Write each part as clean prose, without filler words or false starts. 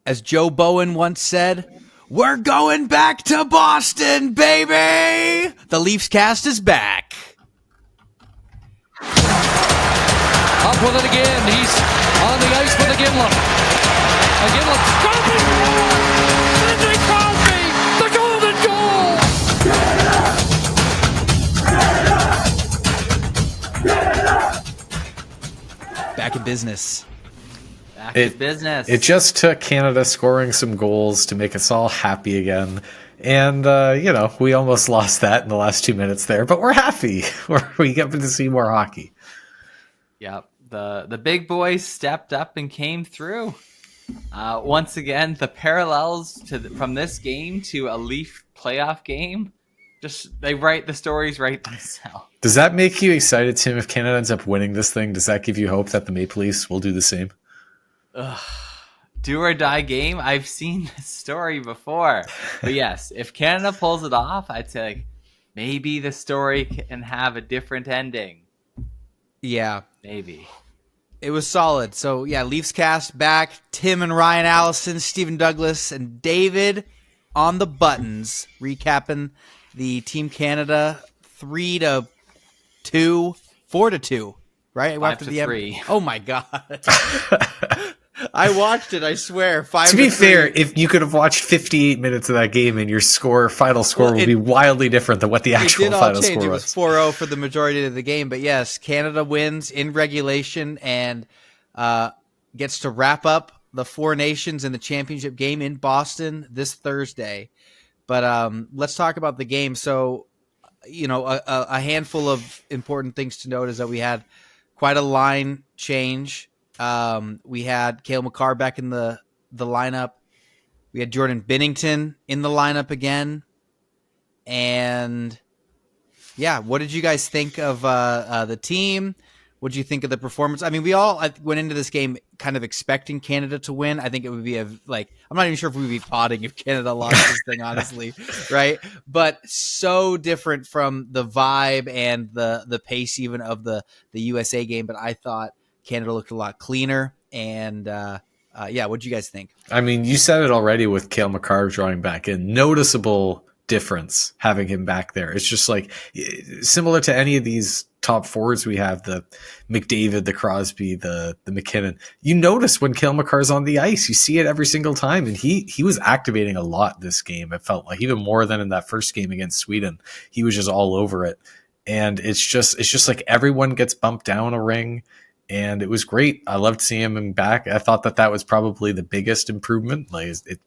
As Joe Bowen once said, we're going back to Boston, baby! The Leafscast is back. Up with it again. He's on the ice with Iginla. Iginla. Crosby! Sidney Crosby! The golden goal! Back in business. Back to business. It just took Canada scoring some goals to make us all happy again. And, we almost lost that in the last 2 minutes there, but we're happy. We get to see more hockey. Yep. The big boys stepped up and came through. Once again, the parallels from this game to a Leaf playoff game, they write the stories right themselves. Does that make you excited, Tim, if Canada ends up winning this thing? Does that give you hope that the Maple Leafs will do the same? Do or die game? I've seen this story before. But yes, if Canada pulls it off, I'd say maybe the story can have a different ending. Yeah. Maybe. It was solid. So, yeah, Leafscast back. Tim and Ryan Allison, Stephen Douglas, and David on the buttons, recapping the Team Canada 3-2, 4-2, right? 5-3. Oh, my God. I watched it, I swear. 5-3. To be fair, if you could have watched 58 minutes of that game and your final score would be wildly different than what the actual final score was. It was 4-0 for the majority of the game. But yes, Canada wins in regulation and gets to wrap up the Four Nations in the championship game in Boston this Thursday. But let's talk about the game. So, a handful of important things to note is that we had quite a line change. We had Cale Makar back in the lineup. We had Jordan Binnington in the lineup again. And yeah, what did you guys think of the team? What did you think of the performance? I mean, we all went into this game kind of expecting Canada to win. I think it would be I'm not even sure if we'd be potting if Canada lost this thing, honestly, right? But so different from the vibe and the pace even of the USA game. But I thought Canada looked a lot cleaner. And what did you guys think? I mean, you said it already with Cale Makar drawing back in. Noticeable difference having him back there. It's just like similar to any of these top forwards we have, the McDavid, the Crosby, the McKinnon. You notice when Cale Makar's on the ice. You see it every single time. And he was activating a lot this game. It felt like even more than in that first game against Sweden. He was just all over it. And it's just like everyone gets bumped down a ring. And it was great. I loved seeing him back. I thought that was probably the biggest improvement,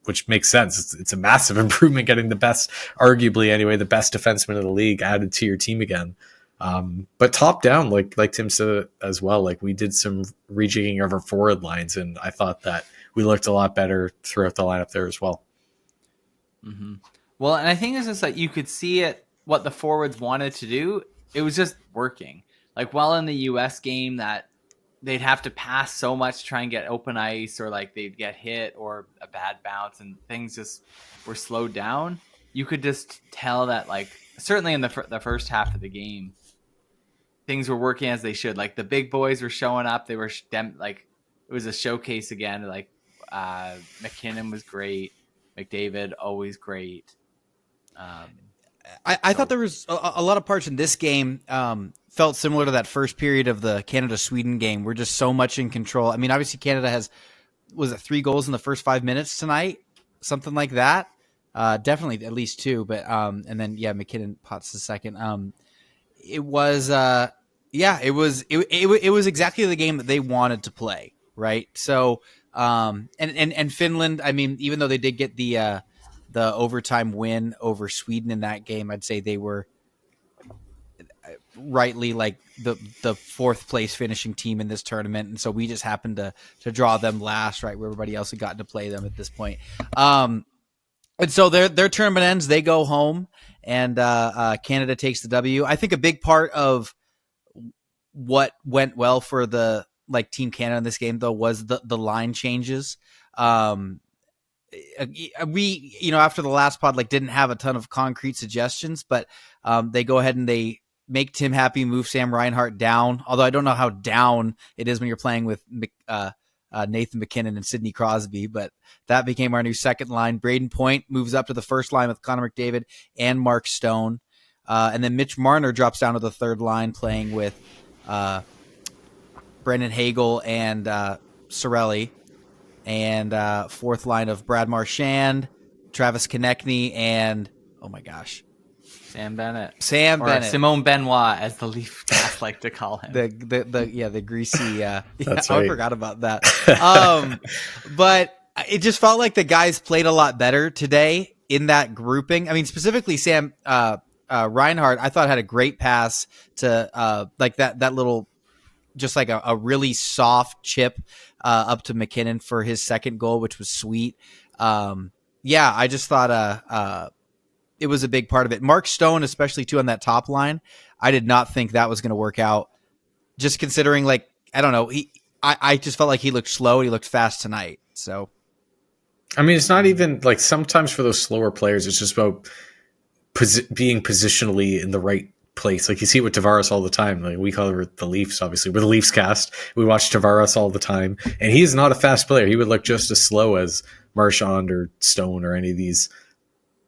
which makes sense. It's a massive improvement getting arguably anyway, the best defenseman of the league added to your team again. But top down, like Tim said as well, we did some rejigging of our forward lines, and I thought that we looked a lot better throughout the lineup there as well. Mm-hmm. Well, and I think it's just like you could see it, what the forwards wanted to do. It was just working. While in the US game that they'd have to pass so much to try and get open ice, or they'd get hit or a bad bounce and things just were slowed down. You could just tell that certainly in the first half of the game, things were working as they should. The big boys were showing up. They were it was a showcase again. McKinnon was great. McDavid, always great. I thought there was a lot of parts in this game felt similar to that first period of the Canada-Sweden game. We're just so much in control. I mean, obviously Canada was it 3 goals in the first 5 minutes tonight? Something like that. Definitely at least 2, but and then McKinnon pots the second. It was it was exactly the game that they wanted to play, right? So and Finland, I mean, even though they did get the overtime win over Sweden in that game, I'd say they were rightly the fourth place finishing team in this tournament, and so we just happened to draw them last, right, where everybody else had gotten to play them at this point. And so their tournament ends, they go home, and Canada takes the W. I think a big part of what went well for the Team Canada in this game, though, was the line changes. We, after the last pod, didn't have a ton of concrete suggestions, but they go ahead and they make Tim happy, move Sam Reinhart down. Although I don't know how down it is when you're playing with Nathan McKinnon and Sidney Crosby, but that became our new second line. Braden Point moves up to the first line with Connor McDavid and Mark Stone. And then Mitch Marner drops down to the third line playing with Brendan Hagel and Sorelli. And fourth line of Brad Marchand, Travis Konechny, and oh my gosh, Sam Bennett. Simone Benoit, as the Leafcast like to call him. The greasy. That's I right. forgot about that. But it just felt like the guys played a lot better today in that grouping. I mean, specifically Sam Reinhart, I thought had a great pass to like that little, just like a really soft chip up to McKinnon for his second goal, which was sweet. I just thought it was a big part of it. Mark Stone, especially too, on that top line, I did not think that was going to work out. Just considering, like, I don't know, I just felt like he looked slow. He looked fast tonight. So, I mean, it's not even like sometimes for those slower players, it's just about being positionally in the right place. Like you see it with Tavares all the time. Like we cover the Leafs, obviously. We're the Leafscast. We watch Tavares all the time, and he is not a fast player. He would look just as slow as Marchand or Stone or any of these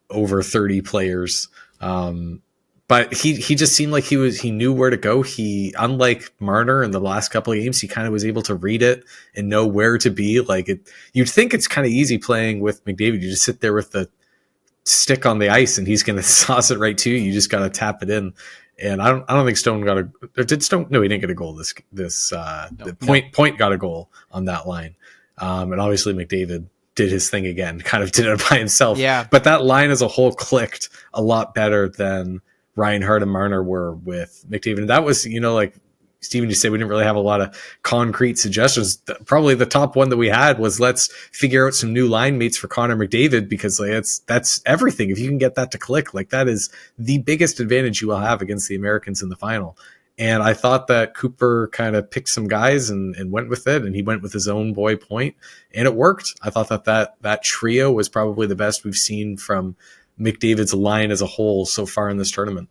over 30 players. But he just seemed like he knew where to go. He, unlike Marner in the last couple of games, he kind of was able to read it and know where to be. Like you'd think it's kind of easy playing with McDavid. You just sit there with the stick on the ice and he's going to sauce it right to you. You just got to tap it in. And I don't think Stone got did Stone? No, he didn't get a goal. Point got a goal on that line. And obviously McDavid did his thing again, kind of did it by himself. Yeah. But that line as a whole clicked a lot better than Reinhart and Marner were with McDavid. And that was, like Steven, you said we didn't really have a lot of concrete suggestions. Probably the top one that we had was let's figure out some new line mates for Connor McDavid, because like that's everything. If you can get that to click, like that is the biggest advantage you will have against the Americans in the final. And I thought that Cooper kind of picked some guys and went with it, and he went with his own boy Point, and it worked. I thought that trio was probably the best we've seen from McDavid's line as a whole so far in this tournament.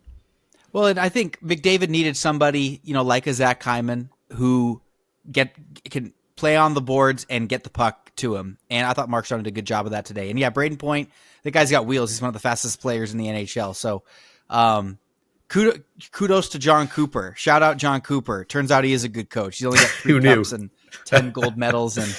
Well, and I think McDavid needed somebody, like a Zach Hyman, who can play on the boards and get the puck to him. And I thought Mark Stone did a good job of that today. And yeah, Braden Point, the guy's got wheels. He's one of the fastest players in the NHL. So kudos to John Cooper. Shout out John Cooper. Turns out he is a good coach. He's only got 3 cups and 10 gold medals. And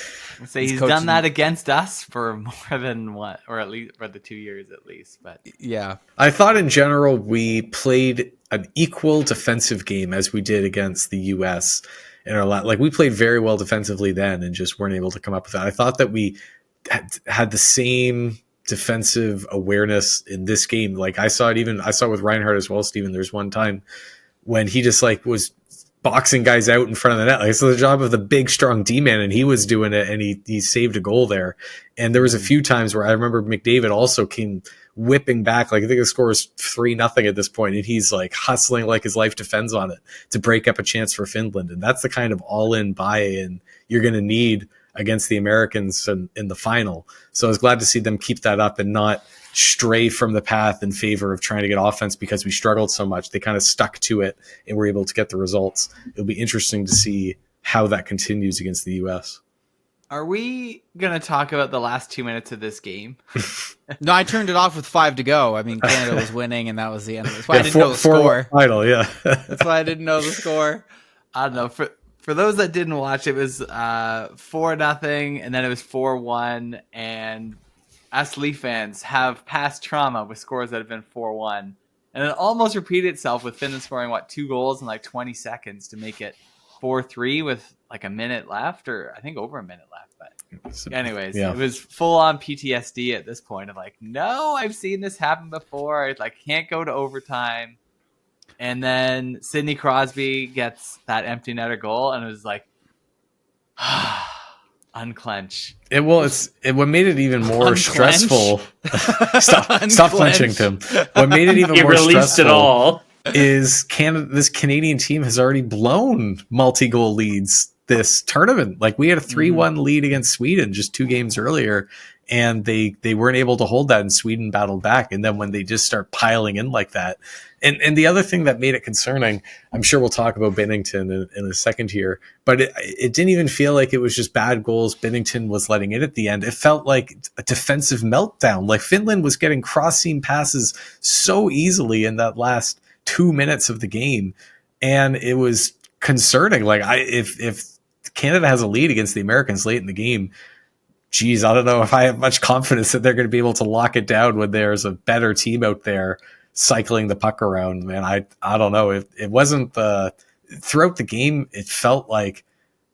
he's done that against us for more than what, or at least for the 2 years at least. But yeah, I thought in general we played an equal defensive game as we did against the U.S. in our like we played very well defensively then and just weren't able to come up with that. I thought that we had the same defensive awareness in this game. Like I saw it with Reinhart as well, Steven. There's one time when he just like was boxing guys out in front of the net. Like it's the job of the big, strong D-man, and he was doing it, and he saved a goal there. And there was a few times where I remember McDavid also came whipping back. Like I think the score is 3-0 at this point, and he's like hustling like his life depends on it to break up a chance for Finland. And that's the kind of all-in buy-in you're going to need against the Americans in the final. So I was glad to see them keep that up and not stray from the path in favor of trying to get offense because we struggled so much. They kind of stuck to it and were able to get the results. It'll be interesting to see how that continues against the U.S. Are we going to talk about the last 2 minutes of this game? No, I turned it off with 5 to go. I mean, Canada was winning, and that was the end of it. That's why I didn't know the score. Final, yeah. That's why I didn't know the score. I don't know. For those that didn't watch, it was 4-0, and then it was 4-1, and us Leaf fans have past trauma with scores that have been 4-1. And it almost repeated itself with Finland scoring, 2 goals in like 20 seconds to make it 4-3 with like a minute left, or I think over a minute left. But anyways, It was full on PTSD at this point of like, no, I've seen this happen before. I can't go to overtime. And then Sidney Crosby gets that empty netter goal, and it was like, unclench. What made it even more stressful. Stop clenching, Tim. What made it even more stressful? It all. Is this Canadian team has already blown multi-goal leads this tournament. Like we had a 3-1 lead against Sweden just 2 games earlier, and they weren't able to hold that, and Sweden battled back. And then when they just start piling in like that, and the other thing that made it concerning, I'm sure we'll talk about Binnington in a second here, but it didn't even feel like it was just bad goals Binnington was letting in at the end. It felt like a defensive meltdown. Like Finland was getting cross-seam passes so easily in that last 2 minutes of the game, and it was concerning. Like if Canada has a lead against the Americans late in the game, geez, I don't know if I have much confidence that they're going to be able to lock it down when there's a better team out there cycling the puck around. Man, I don't know. It wasn't throughout the game, it felt like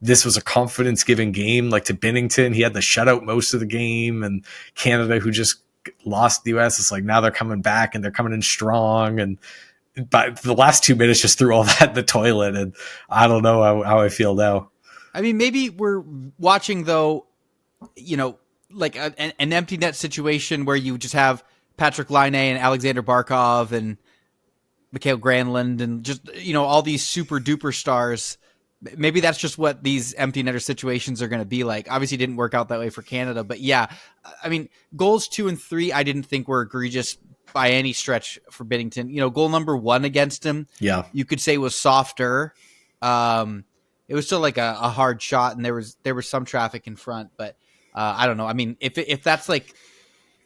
this was a confidence-giving game. Like to Binnington, he had the shutout most of the game, and Canada, who just lost the U.S., it's like now they're coming back and they're coming in strong. And but the last 2 minutes just threw all that in the toilet, and I don't know how I feel now. I mean, maybe we're watching though, like an empty net situation where you just have Patrick Laine and Alexander Barkov and Mikhail Granlund and just, all these super duper stars. Maybe that's just what these empty netter situations are going to be like. Obviously it didn't work out that way for Canada, but yeah, I mean, goals 2 and 3, I didn't think were egregious by any stretch for Binnington. Goal number 1 against him, yeah, you could say was softer. It was still like a hard shot, and there was some traffic in front, but I don't know. I mean, if that's like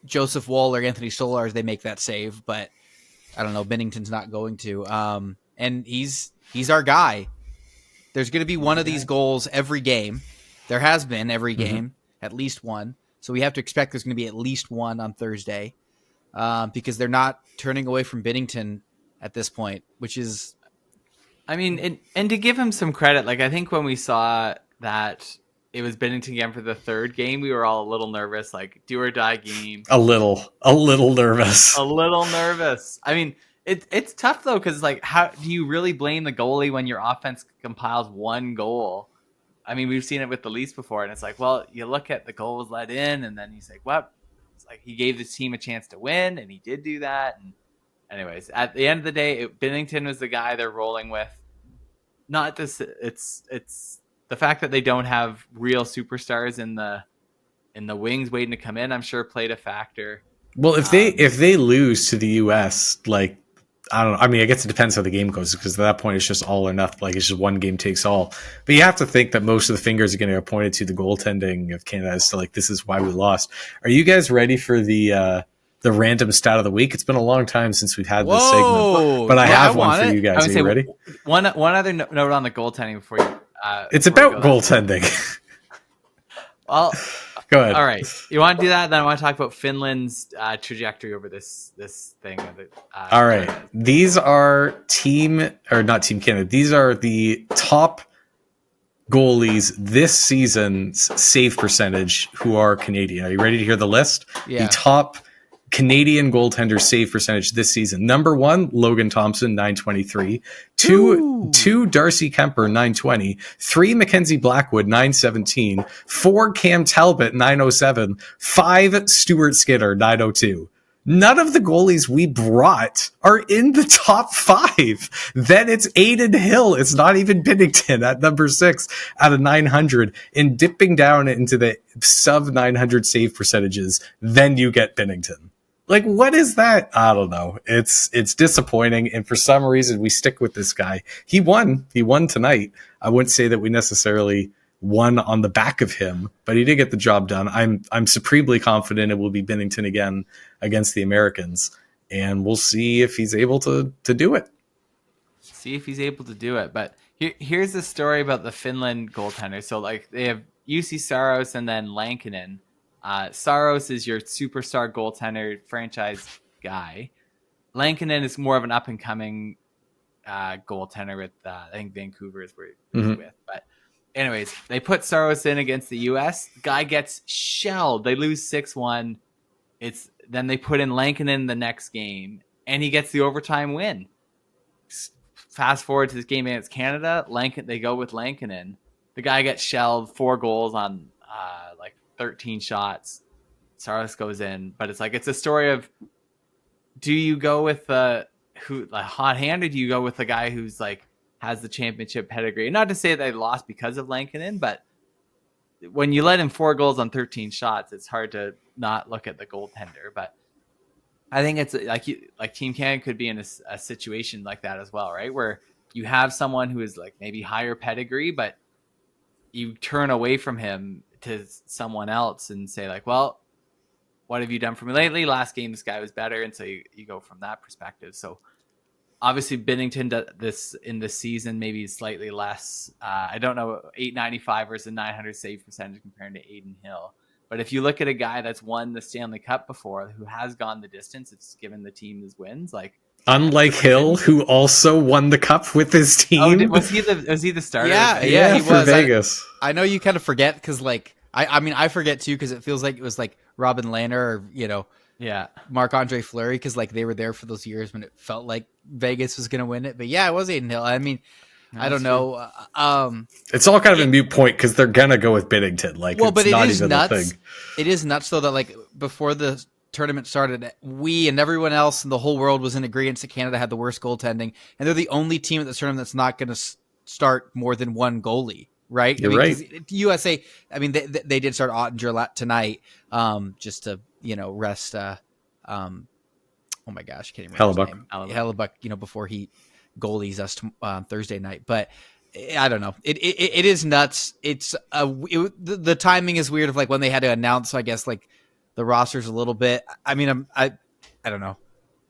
Joseph Woll or Anthony Solars, they make that save, but I don't know. Binnington's not going to. And he's our guy. There's going to be one of these goals every game. There has been every game, at least one. So we have to expect there's going to be at least one on Thursday, because they're not turning away from Binnington at this point, which is, I mean, and to give him some credit, like I think when we saw that it was Binnington again for the 3rd game, we were all a little nervous, like do or die game. A little nervous. A little nervous. I mean, it's tough though, because like, how do you really blame the goalie when your offense compiles 1 goal? I mean, we've seen it with the Leafs before, and it's like, well, you look at the goals let in, and then he's like, what? It's like he gave his team a chance to win, and he did do that. And anyways, at the end of the day, Binnington was the guy they're rolling with. Not this. It's the fact that they don't have real superstars in the wings waiting to come in. I'm sure played a factor. Well, if they lose to the U.S., like, I don't know. I mean, I guess it depends how the game goes, because at that point it's just all or nothing. Like it's just one game takes all. But you have to think that most of the fingers are going to get pointed to the goaltending of Canada as to like, this is why we lost. Are you guys ready for the random stat of the week? It's been a long time since we've had this segment, but I have one for you guys. Are you ready? One other note on the goaltending before you. It's about goaltending. Well, go ahead. All right, you want to do that? Then I want to talk about Finland's trajectory over this thing. All right, these are not Team Canada. These are the top goalies this season's save percentage who are Canadian. Are you ready to hear the list? Yeah. The top Canadian goaltender save percentage this season. Number 1, Logan Thompson, 923. Two, Darcy Kemper, 920. 3, Mackenzie Blackwood, 917. 4, Cam Talbot, 907. 5, Stuart Skinner, 902. None of the goalies we brought are in the top 5. Then it's Aiden Hill. It's not even Binnington at number 6 out of 900. And dipping down into the sub 900 save percentages, then you get Binnington. Like, what is that? I don't know. It's disappointing. And for some reason, we stick with this guy. He won tonight. I wouldn't say that we necessarily won on the back of him, but he did get the job done. I'm supremely confident it will be Binnington again against the Americans, and we'll see if he's able to do it. See if he's able to do it. But here's the story about the Finland goaltender. So like they have UC Saros and then Lankinen. Saros is your superstar goaltender franchise guy. Lankinen is more of an up and coming goaltender with I think Vancouver is where he's with. But anyways, they put Saros in against the US. Guy gets shelled. They lose 6-1. Then they put in Lankinen the next game, and he gets the overtime win. Fast forward to this game against Canada. They go with Lankinen. The guy gets shelled, 4 goals on like 13 shots. Saros goes in, but it's a story of, do you go with a hot hand, or do you go with the guy who's like has the championship pedigree. Not to say they lost because of Lankinen, but when you let in 4 goals on 13 shots, it's hard to not look at the goaltender. But I think it's like Team Canada could be in a situation like that as well, right? Where you have someone who is like maybe higher pedigree, but you turn away from him to someone else and say like, well, what have you done for me lately? Last game, this guy was better. And so you go from that perspective. So obviously Binnington this in this season, maybe slightly less. I don't know, 895 versus 900 save percentage compared to Aiden Hill. But if you look at a guy that's won the Stanley Cup before, who has gone the distance, it's given the team his wins. Like, unlike Hill, who also won the cup with his team. Was he the starter? Yeah, he for was. Vegas. I know you kind of forget because, like, I mean, I forget too because it feels like it was like Robin Lehner or Yeah. Marc-Andre Fleury because like they were there for those years when it felt like Vegas was going to win it. But yeah, it was Aiden Hill. I mean, I don't know. It's all kind of a moot point because they're gonna go with Binnington. Like, well, it's but it not is even nuts. a thing. It is nuts though that like before the tournament started, we and everyone else in the whole world was in agreement that Canada had the worst goaltending, and they're the only team at this tournament that's not going to start more than one goalie. Right? You're right. USA. I mean, they did start Ottinger tonight, just to rest. Oh my gosh, can't even remember his name. Hellebuck. Before he goalies us Thursday night, but I don't know. It is nuts. It's the timing is weird of like when they had to announce. I guess like the rosters a little bit. I mean, I don't know.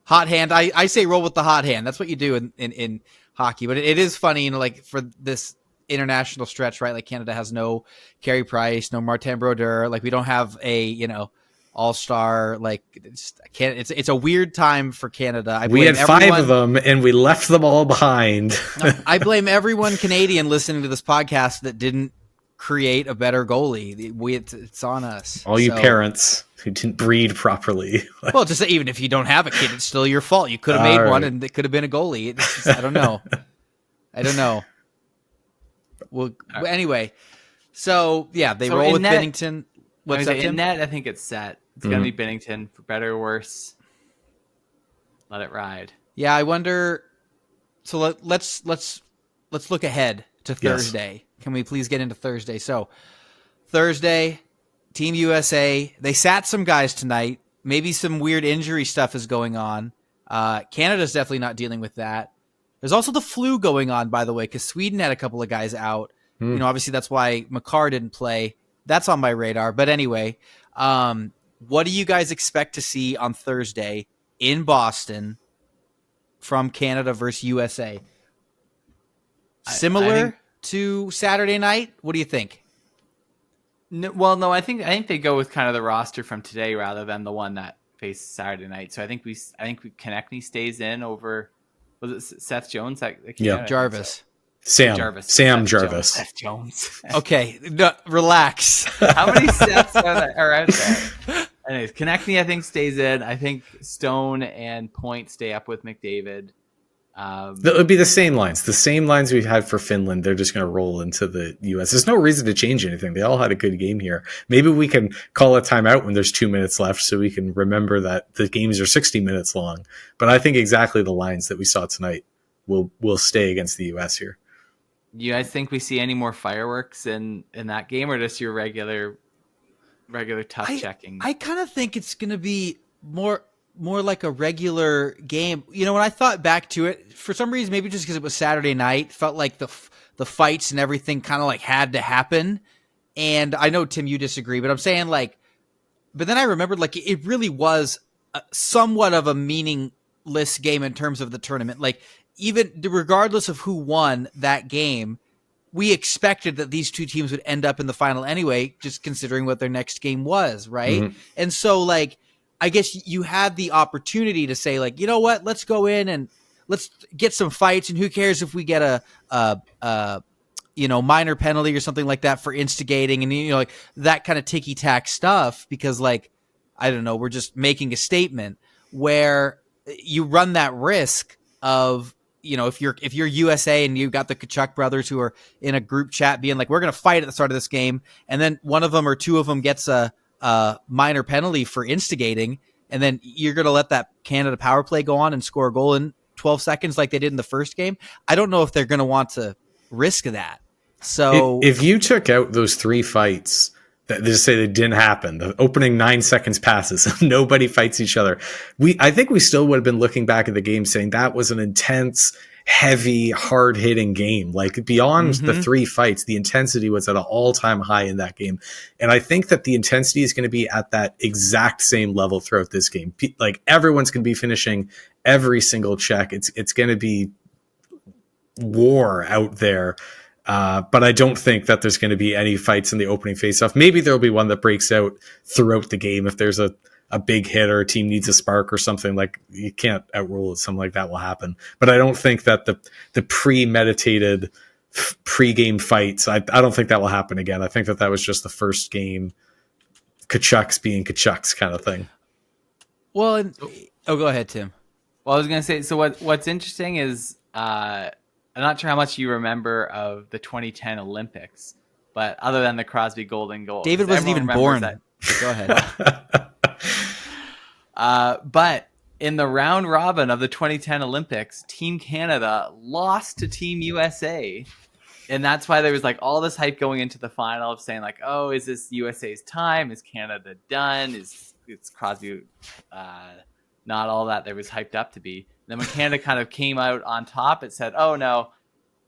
Hot hand. I say roll with the hot hand. That's what you do in hockey. But it is funny, for this international stretch, right? Like Canada has no Carey Price, no Martin Brodeur. Like we don't have a all-star. Like it's a weird time for Canada. We had 5 of them and we left them all behind. I blame everyone Canadian listening to this podcast that didn't create a better goalie. It's on us. All you parents who didn't breed properly. Well, just even if you don't have a kid, it's still your fault. You could have made one and it could have been a goalie. I don't know. Well, anyway, so yeah, they roll with Binnington. What's up, Tim? In net, I think it's set. It's going to be Binnington for better or worse. Let it ride. Yeah, I wonder. So let's look ahead to Thursday. Yes. Can we please get into Thursday? So Thursday, Team USA. They sat some guys tonight. Maybe some weird injury stuff is going on. Canada's definitely not dealing with that. There's also the flu going on, by the way, because Sweden had a couple of guys out. Obviously that's why Makar didn't play. That's on my radar. But anyway, what do you guys expect to see on Thursday in Boston from Canada versus USA? Similar to Saturday night? What do you think? No, I think they go with kind of the roster from today rather than the one that faced Saturday night. So I think Konechny stays in over. Was it Seth Jones? Jarvis. Sam Jarvis. Seth Jones. Okay, relax. How many Seths are out there? Anyways, Konechny I think stays in. I think Stone and Point stay up with McDavid. It would be the same lines we've had for Finland. They're just going to roll into the U.S. There's no reason to change anything. They all had a good game here. Maybe we can call a timeout when there's 2 minutes left so we can remember that the games are 60 minutes long. But I think exactly the lines that we saw tonight will stay against the U.S. here. You guys think we see any more fireworks in that game, or just your regular tough checking? I kind of think it's going to be more like a regular game. When I thought back to it, for some reason, maybe just because it was Saturday night, felt like the fights and everything kind of like had to happen. And I know, Tim, you disagree, but I'm saying but then I remembered it really was somewhat of a meaningless game in terms of the tournament. Even regardless of who won that game, we expected that these two teams would end up in the final anyway, just considering what their next game was, right? Mm-hmm. And so, I guess you had the opportunity to say, you know what, let's go in and let's get some fights, and who cares if we get a minor penalty or something like that for instigating, and that kind of ticky-tack stuff, because I don't know, we're just making a statement where you run that risk of, if you're USA and you've got the Kachuk brothers who are in a group chat being we're going to fight at the start of this game, and then one of them or two of them gets a minor penalty for instigating, and then you're going to let that Canada power play go on and score a goal in 12 seconds like they did in the first game, I don't know if they're going to want to risk that. So if you took out those 3 fights that just say they didn't happen, the opening 9 seconds passes, nobody fights each other, I think we still would have been looking back at the game saying that was an intense, heavy, hard-hitting game. Like beyond the 3 fights, the intensity was at an all-time high in that game. And I think that the intensity is going to be at that exact same level throughout this game. Like everyone's going to be finishing every single check. It's going to be war out there. But I don't think that there's going to be any fights in the opening face-off. Maybe there'll be one that breaks out throughout the game if there's a big hit or a team needs a spark or something. Like you can't outrule it. Something like that will happen. But I don't think that the premeditated pre-game fights, I don't think that will happen again. I think that was just the first game, Kachucks being Kachucks kind of thing. well, go ahead, Tim. Well, I was going to say, so what's interesting is I'm not sure how much you remember of the 2010 Olympics, but other than the Crosby golden goal. David wasn't even born. Go ahead. But in the round robin of the 2010 Olympics, Team Canada lost to Team USA. And that's why there was like all this hype going into the final of saying like, oh, is this USA's time? Is Canada done? Is Crosby not all that there was hyped up to be? And then when Canada kind of came out on top, it said, oh no,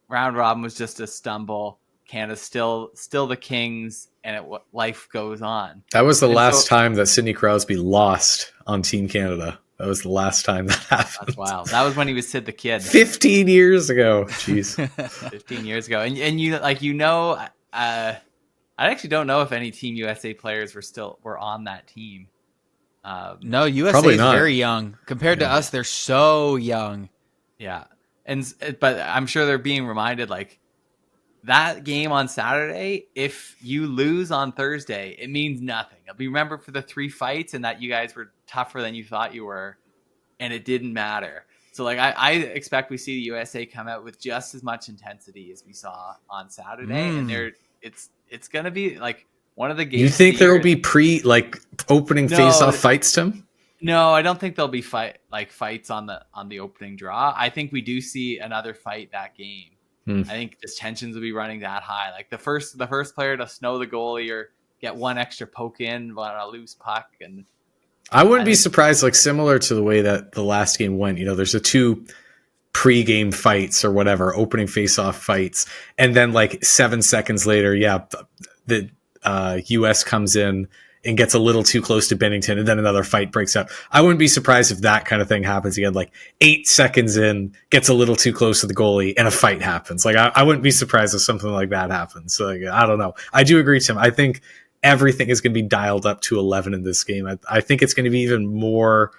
round robin was just a stumble. Canada's still the Kings, and life goes on. That was the last time that Sidney Crosby lost on Team Canada. That was the last time that happened. That's wild. That was when he was Sid the Kid. 15 years ago. Jeez. 15 years ago. And I actually don't know if any Team USA players were on that team. No, USA is very young. Compared to us, they're so young. Yeah. But I'm sure they're being reminded, like, that game on Saturday, if you lose on Thursday, it means nothing. It'll be remembered for the 3 fights and that you guys were tougher than you thought you were, and it didn't matter. So, like, I expect we see the USA come out with just as much intensity as we saw on Saturday, and it's going to be, like, one of the games. You think there will be opening face-off fights, Tim? No, I don't think there'll be fights on the opening draw. I think we do see another fight that game. I think just tensions will be running that high. Like the first player to snow the goalie or get one extra poke in on a loose puck, and I wouldn't be surprised. Like similar to the way that the last game went. You know, there's the 2 pre-game fights or whatever, opening face-off fights, and then like 7 seconds later, the U.S. comes in and gets a little too close to Bennington, and then another fight breaks out. I wouldn't be surprised if that kind of thing happens again, like 8 seconds in, gets a little too close to the goalie, and a fight happens. Like, I wouldn't be surprised if something like that happens. So, like, I don't know. I do agree, Tim. I think everything is going to be dialed up to 11 in this game. I think it's going to be even more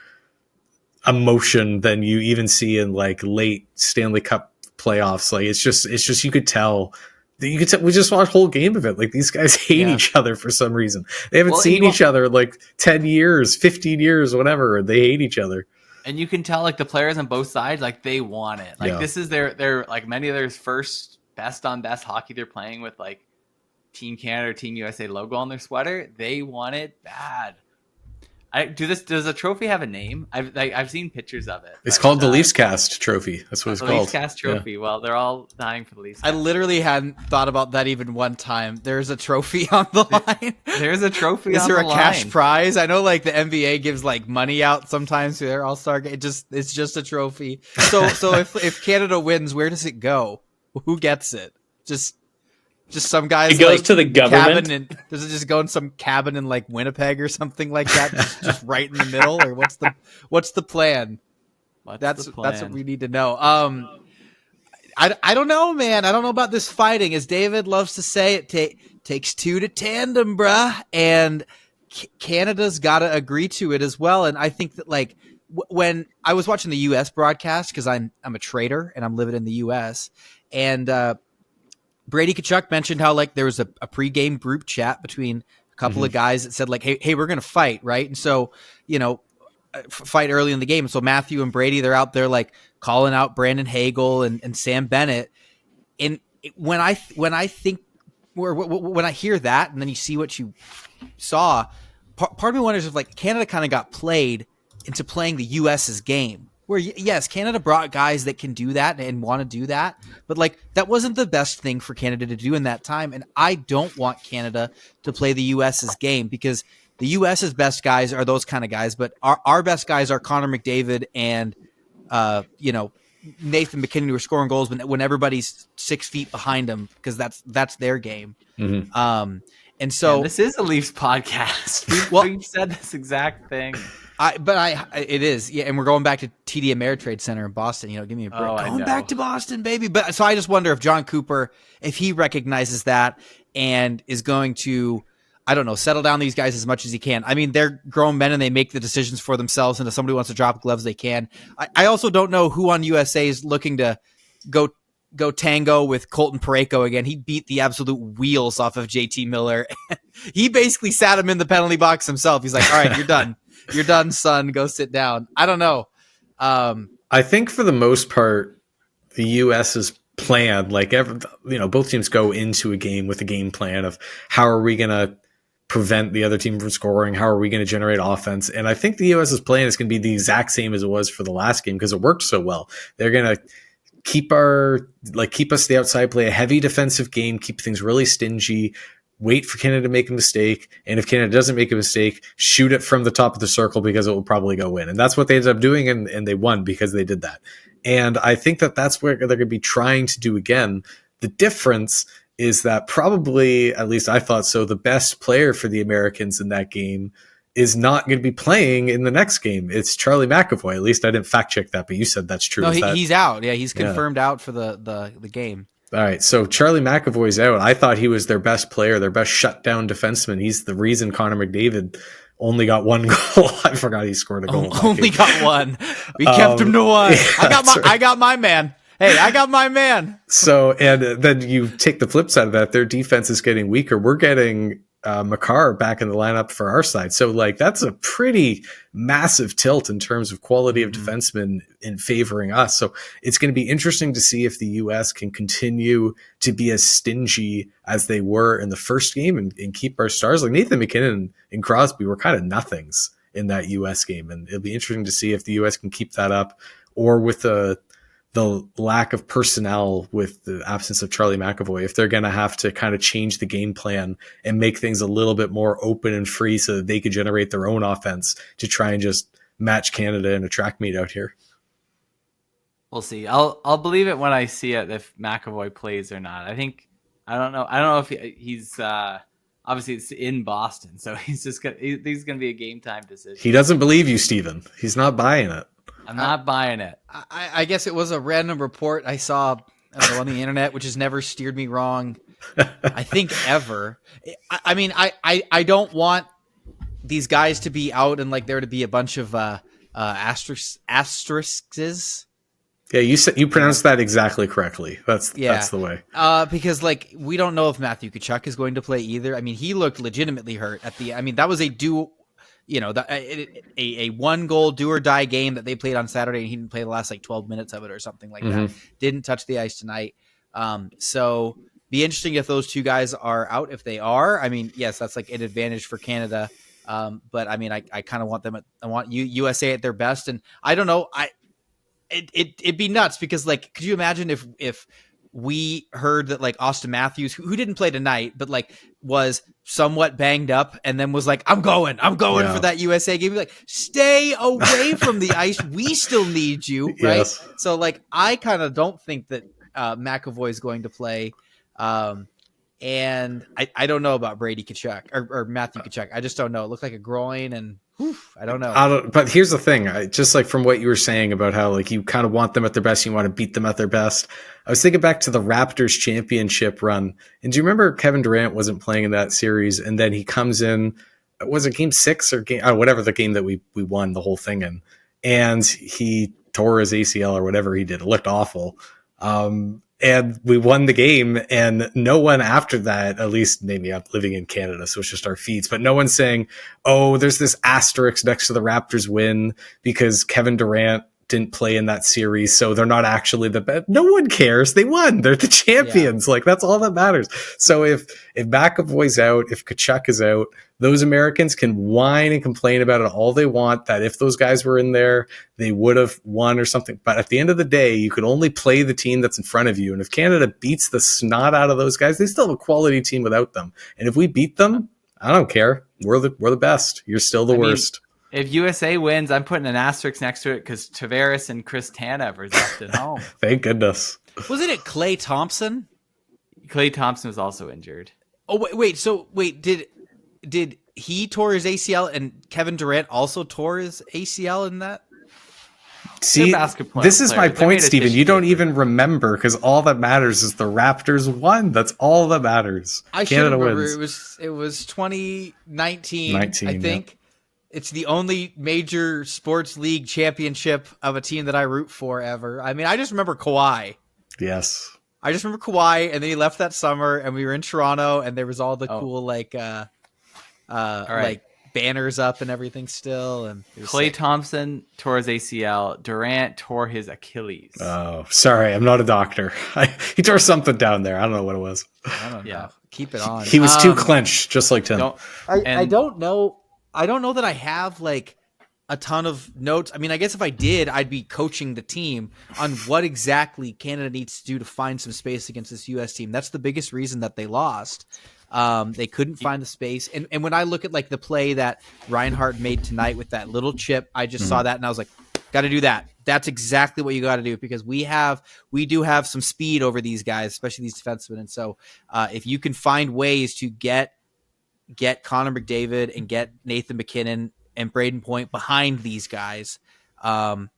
emotion than you even see in, like, late Stanley Cup playoffs. Like, it's just you could tell. We just watched a whole game of it. Like, these guys hate each other for some reason. They haven't seen each other in like 10 years, 15 years, whatever. They hate each other. And you can tell, like, the players on both sides, like, they want it. Like, this is their like, many of their first best on best hockey they're playing with, like, Team Canada or Team USA logo on their sweater. They want it bad. Does a trophy have a name? I've seen pictures of it. It's called the Leafscast trophy. That's what it's called. The Leafscast trophy. Yeah. Well, they're all dying for the Leafscast. I literally hadn't thought about that even one time. There's a trophy on the line. There's a trophy. Is there a cash prize? I know, like, the NBA gives like money out sometimes to their All-Star game. It's just a trophy. So if Canada wins, where does it go? Who gets it? Just some guys. It goes to the government. Does it just go in some cabin in like Winnipeg or something like that? just right in the middle, or what's the plan? That's what we need to know. I don't know, man. I don't know about this fighting. As David loves to say, it takes 2 to tandem, bruh. And Canada's got to agree to it as well. And I think that, like, when I was watching the U.S. broadcast, because I'm a trader and I'm living in the U.S., and Brady Tkachuk mentioned how, like, there was a pregame group chat between a couple of guys that said, like, hey, we're going to fight, right? And so, you know, fight early in the game. So Matthew and Brady, they're out there, like, calling out Brandon Hagel and Sam Bennett. And when I hear that, and then you see what you saw, part of me wonders if, like, Canada kind of got played into playing the U.S.'s game. Where yes, Canada brought guys that can do that and want to do that, but like that wasn't the best thing for Canada to do in that time. And I don't want Canada to play the U.S.'s game because the U.S.'s best guys are those kind of guys, but our best guys are Connor McDavid and Nathan McKinnon, who are scoring goals when everybody's 6 feet behind them because that's their game. Mm-hmm. And so this is a Leafs podcast. We've said this exact thing. It is, yeah, and we're going back to TD Ameritrade Center in Boston. Give me a break. Going back to Boston, baby. But so I just wonder if John Cooper, if he recognizes that and is going to, I don't know, settle down these guys as much as he can. I mean, they're grown men and they make the decisions for themselves. And if somebody wants to drop gloves, they can. I also don't know who on USA is looking to go tango with Colton Parayko again. He beat the absolute wheels off of JT Miller. He basically sat him in the penalty box himself. He's like, all right, you're done. You're done, son. Go sit down. I don't know. I think for the most part, the U.S.'s plan, both teams go into a game with a game plan of how are we going to prevent the other team from scoring? How are we going to generate offense? And I think the U.S.'s plan is going to be the exact same as it was for the last game because it worked so well. They're going to keep us the outside, play a heavy defensive game, keep things really stingy, wait for Canada to make a mistake, and if Canada doesn't make a mistake, shoot it from the top of the circle because it will probably go in. And that's what they ended up doing, and they won because they did that. And I think that's where they're going to be trying to do again. The difference is that probably, at least I thought so, the best player for the Americans in that game is not going to be playing in the next game. It's Charlie McAvoy. At least I didn't fact check that, but you said that's true. No, he's out. Yeah, he's confirmed out for the game. All right, so Charlie McAvoy's out. I thought he was their best player, their best shutdown defenseman. He's the reason Connor McDavid only got one goal. I forgot he scored a goal. Only got one. We kept him to one. Yeah, I got my man. Hey, I got my man. So, and then you take the flip side of that. Their defense is getting weaker. We're getting Makar back in the lineup for our side. So that's a pretty massive tilt in terms of quality of defensemen in favoring us. So it's going to be interesting to see if the U.S. can continue to be as stingy as they were in the first game and keep our stars. Like Nathan McKinnon and Crosby were kind of nothings in that U.S. game. And it'll be interesting to see if the U.S. can keep that up, or with the lack of personnel with the absence of Charlie McAvoy, if they're going to have to kind of change the game plan and make things a little bit more open and free so that they could generate their own offense to try and just match Canada in a track meet out here. We'll see. I'll believe it when I see it, if McAvoy plays or not. I don't know if he's obviously it's in Boston, so he's going to be a game time decision. He doesn't believe you, Steven. He's not buying it. I'm not buying it. I guess it was a random report I saw on the internet, which has never steered me wrong, I think, ever. I mean, I don't want these guys to be out and there to be a bunch of asterisks. Yeah, you pronounced that exactly correctly. That's the way. Because we don't know if Matthew Tkachuk is going to play either. I mean, he looked legitimately hurt at the. I mean, that was a a 1-goal do or die game that they played on Saturday, and he didn't play the last 12 minutes of it or something like that. Didn't touch the ice tonight. So be interesting if those two guys are out. If they are, I mean, yes, that's an advantage for Canada. But I mean, I kind of want them. I want USA at their best, and I don't know. It'd be nuts because could you imagine if we heard that Austin Matthews, who didn't play tonight, but was somewhat banged up and then was I'm going for that USA game. Stay away from the ice. We still need you. Right. Yes. So I kind of don't think that McAvoy is going to play. And I don't know about Brady Tkachuk or Matthew Tkachuk. I just don't know. It looked like a groin and I don't know. But here's the thing. Just from what you were saying about how you kind of want them at their best, you want to beat them at their best. I was thinking back to the Raptors championship run. And do you remember Kevin Durant wasn't playing in that series? And then he comes in, was it game 6 or whatever the game that we won the whole thing in. And he tore his ACL or whatever he did. It looked awful. And we won the game, and no one after that, at least maybe I'm living in Canada, so it's just our feeds, but no one's saying, oh, there's this asterisk next to the Raptors win because Kevin Durant didn't play in that series, so they're not actually the best. No one cares. They won. They're the champions. Yeah. That's all that matters. So if McAvoy's out, if Tkachuk is out, those Americans can whine and complain about it all they want, that if those guys were in there, they would have won or something. But at the end of the day, you could only play the team that's in front of you. And if Canada beats the snot out of those guys, they still have a quality team without them. And if we beat them, I don't care. We're the best. You're still the worst. If USA wins, I'm putting an asterisk next to it because Tavares and Chris Tanev are left at home. Thank goodness. Wasn't it Klay Thompson? Klay Thompson was also injured. Oh, wait. Did he tore his ACL and Kevin Durant also tore his ACL in that? See, this is my point, Steven. You don't even remember because all that matters is the Raptors won. That's all that matters. I should remember. Wins. It was 2019, I think. Yeah. It's the only major sports league championship of a team that I root for ever. I mean, I just remember Kawhi. Yes. I just remember Kawhi, and then he left that summer, and we were in Toronto, and there was all the cool like banners up and everything still. And Klay Thompson tore his ACL. Durant tore his Achilles. Oh, sorry, I'm not a doctor. He tore something down there. I don't know what it was. I don't know. Yeah. Keep it on. He was too clenched, just like Tim. I don't know. I don't know that I have like a ton of notes. I mean, I guess if I did, I'd be coaching the team on what exactly Canada needs to do to find some space against this U.S. team. That's the biggest reason that they lost. They couldn't find the space. And when I look at like the play that Reinhart made tonight with that little chip, I just saw that and I was like, got to do that. That's exactly what you got to do because we do have some speed over these guys, especially these defensemen. And so if you can find ways to get Connor McDavid and get Nathan McKinnon and Braden Point behind these guys. I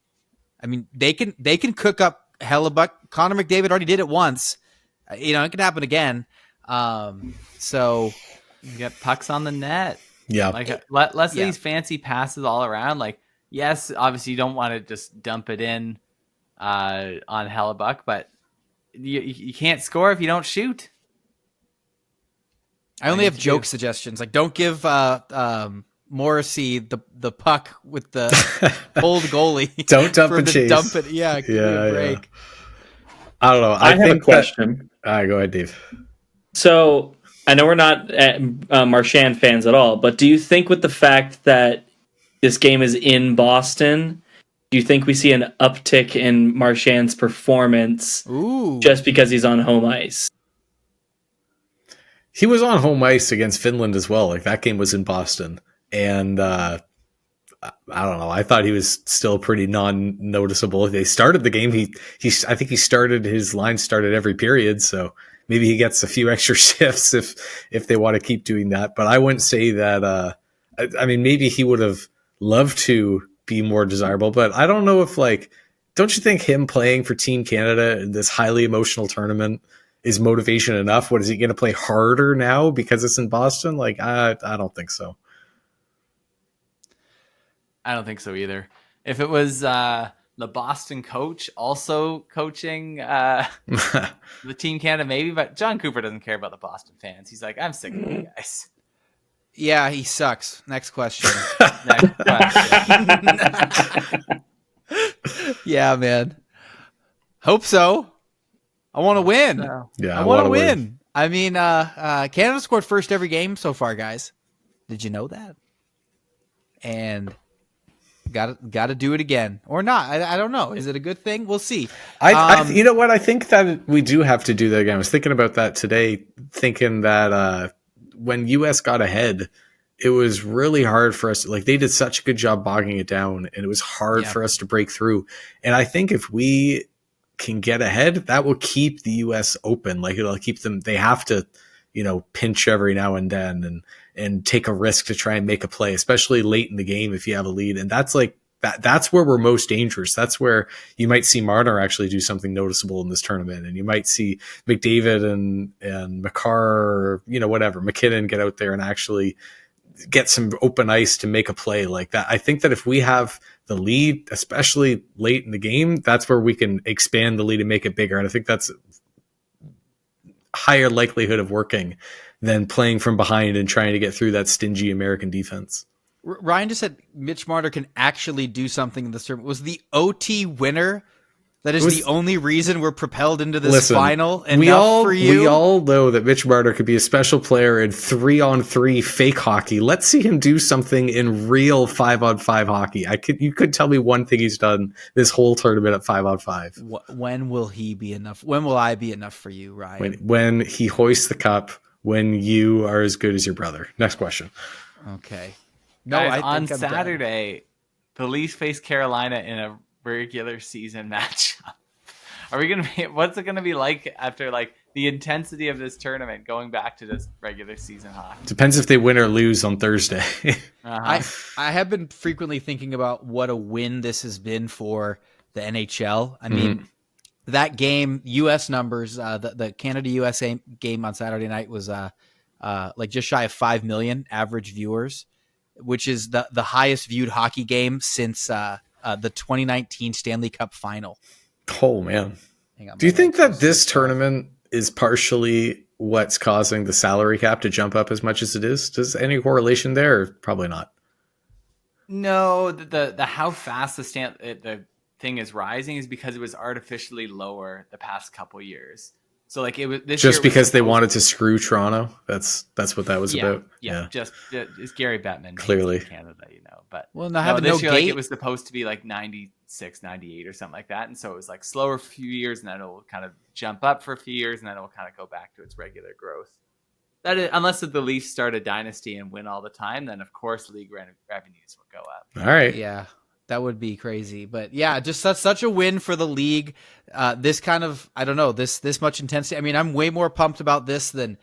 mean, they can cook up Hellebuck. Connor McDavid already did it once. It could happen again. So you get pucks on the net. Yeah. Like less of these fancy passes all around. Like, yes, obviously you don't want to just dump it in on Hellebuck, but you can't score if you don't shoot. I only have joke suggestions. Like, don't give Morrissey the puck with the old goalie. Don't dump and chase. Dump it. Yeah, give me a break. Yeah. I don't know. I have a question. All right, go ahead, Dave. So I know we're not Marchand fans at all, but do you think with the fact that this game is in Boston, do you think we see an uptick in Marchand's performance just because he's on home ice? He was on home ice against Finland as well. Like that game was in Boston. And I don't know. I thought he was still pretty non-noticeable. They started the game. I think his line started every period. So maybe he gets a few extra shifts if they want to keep doing that. But I wouldn't say that. I mean, maybe he would have loved to be more desirable. But I don't know if don't you think him playing for Team Canada in this highly emotional tournament is motivation enough? What is he going to play harder now because it's in Boston? I don't think so. I don't think so either. If it was the Boston coach also coaching the Team Canada, maybe, but John Cooper doesn't care about the Boston fans. He's like, I'm sick of you guys. Yeah, he sucks. Next question. Yeah, man. Hope so. I want to win. Yeah, I want to win. I mean, Canada scored first every game so far, guys. Did you know that? And got to do it again or not. I don't know. Is it a good thing? We'll see. You know what? I think that we do have to do that again. I was thinking about that today, thinking that when US got ahead, it was really hard for us. They did such a good job bogging it down, and it was hard for us to break through. And I think if we can get ahead, that will keep the US open. It'll keep them. They have to, pinch every now and then and take a risk to try and make a play, especially late in the game if you have a lead. And that's that's where we're most dangerous. That's where you might see Marner actually do something noticeable in this tournament. And you might see McDavid and McCarr, whatever, McKinnon get out there and actually get some open ice to make a play like that. I think that if we have the lead, especially late in the game, that's where we can expand the lead and make it bigger. And I think that's higher likelihood of working than playing from behind and trying to get through that stingy American defense. Ryan just said Mitch Marner can actually do something in this tournament. Was the OT winner That is the only reason we're propelled into this final. We all know that Mitch Marner could be a special player in 3-on-3 fake hockey. Let's see him do something in real 5-on-5 hockey. You could tell me one thing he's done this whole tournament at 5-on-5. When will he be enough? When will I be enough for you, Ryan? When he hoists the cup, when you are as good as your brother. Next question. Okay. No, guys, on Saturday, the Leafs face Carolina in a regular season matchup. Are we gonna be? What's it gonna be like after like the intensity of this tournament going back to this regular season hockey? Depends if they win or lose on Thursday. I have been frequently thinking about what a win this has been for the NHL. I mean, that game, U.S. numbers, the Canada-USA game on Saturday night was like just shy of 5 million average viewers, which is the highest viewed hockey game since the 2019 Stanley Cup final. Oh, man. Do you think that this tournament is partially what's causing the salary cap to jump up as much as it is? Does any correlation there? Probably not. No, the how fast the thing is rising is because it was artificially lower the past couple years. So like it was this just because they wanted to screw Toronto. That's what that was about. Yeah. Just it's Gary Bettman clearly Canada, you know. But this year, like, it was supposed to be like 96, 98 or something like that, and so it was like slower a few years, and then it'll kind of jump up for a few years, and then it'll kind of go back to its regular growth. That is, unless the Leafs start a dynasty and win all the time, then of course league revenues will go up. All right. Yeah. That would be crazy, but yeah, just such a win for the league. This kind of, I don't know, this much intensity. I mean, I'm way more pumped about this than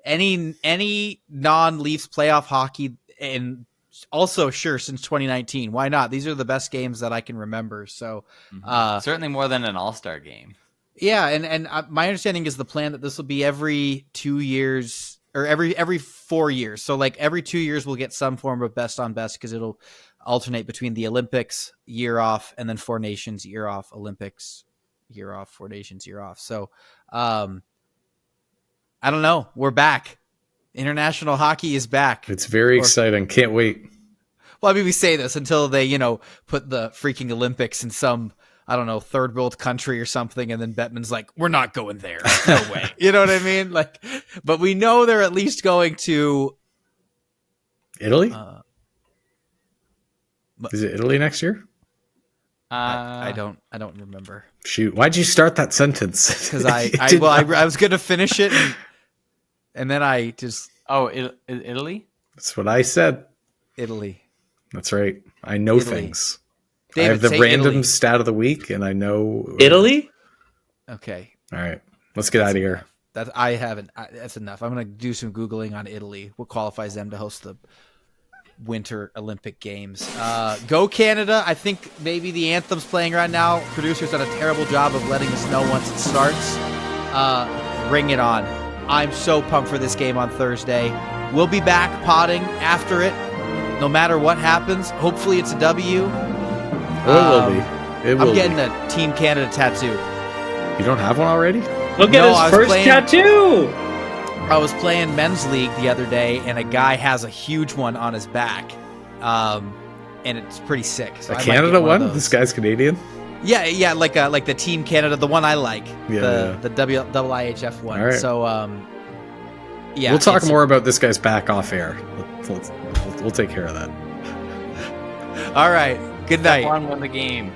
any non-Leafs playoff hockey, and also sure since 2019. Why not? These are the best games that I can remember. So certainly more than an All-Star game. Yeah, and my understanding is the plan that this will be every 2 years or every 4 years. So like every 2 years we'll get some form of best on best because it'll alternate between the Olympics year off and then Four Nations year off, Olympics year off, Four Nations year off. So I don't know. We're back. International hockey is back. It's very exciting. Can't wait. Well, I mean, we say this until they, put the freaking Olympics in some, I don't know, third world country or something. And then Bettman's like, we're not going there. No way. You know what I mean? Like, but we know they're at least going to Italy. Is it Italy next year? I don't remember. Shoot, why'd you start that sentence? Because I was going to finish it, and then I just Italy. That's what I said. Italy. That's right. I know things. David, I have the random Italy. stat of the week, and I know Italy. Okay. All right, let's get out of here. That's enough. I'm going to do some Googling on Italy. What qualifies them to host the Winter Olympic Games? Go Canada. I think maybe the anthem's playing right now. Producer's done a terrible job of letting us know once it starts. Bring it on. I'm so pumped for this game on Thursday. We'll be back potting after it, no matter what happens. Hopefully it's a W. It will be. I'm getting a Team Canada tattoo. You don't have one already? Look at his first tattoo. I was playing men's league the other day, and a guy has a huge one on his back, and it's pretty sick. So a Canada one? This guy's Canadian? Yeah, like the Team Canada, the one I like, the IHF one. Right. So, yeah, we'll talk more about this guy's back off air. We'll take care of that. All right. Good night. Step one won the game.